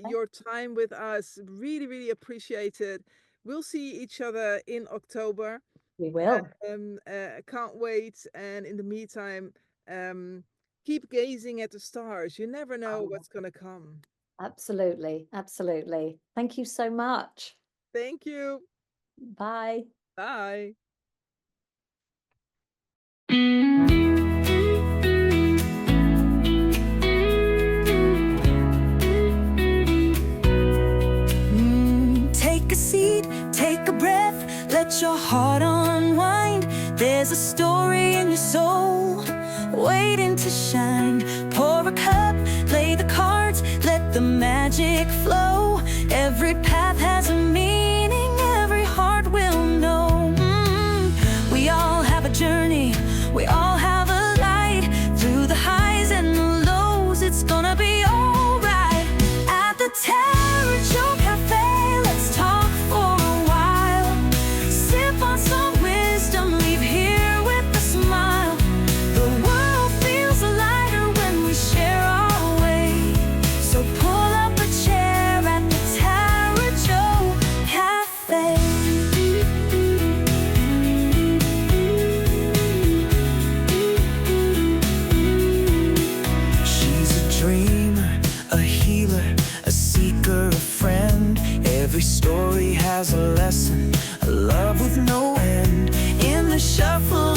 your time with us. Really, really appreciate it. We'll see each other in October. We will. Can't wait. And in the meantime, keep gazing at the stars. You never know what's going to come. Absolutely. Absolutely. Thank you so much. Thank you. Bye. Bye. Take a seat, take a breath, let your heart unwind. There's a story in your soul waiting to shine. Pour a cup, lay the cards, let the magic flow. Every path has a meaning, every heart will know. We all have a journey, we all have a light. Through the highs and the lows, it's gonna be alright. At the TarotJo Café, let's talk for a while. Sip on some wisdom, leave here with a smile. The world feels lighter when we share our way. So pull up a chair at the TarotJo Café. She's a dreamer, a healer, a seeker, a friend. Every story has a lesson, a love with no end. In the shuffle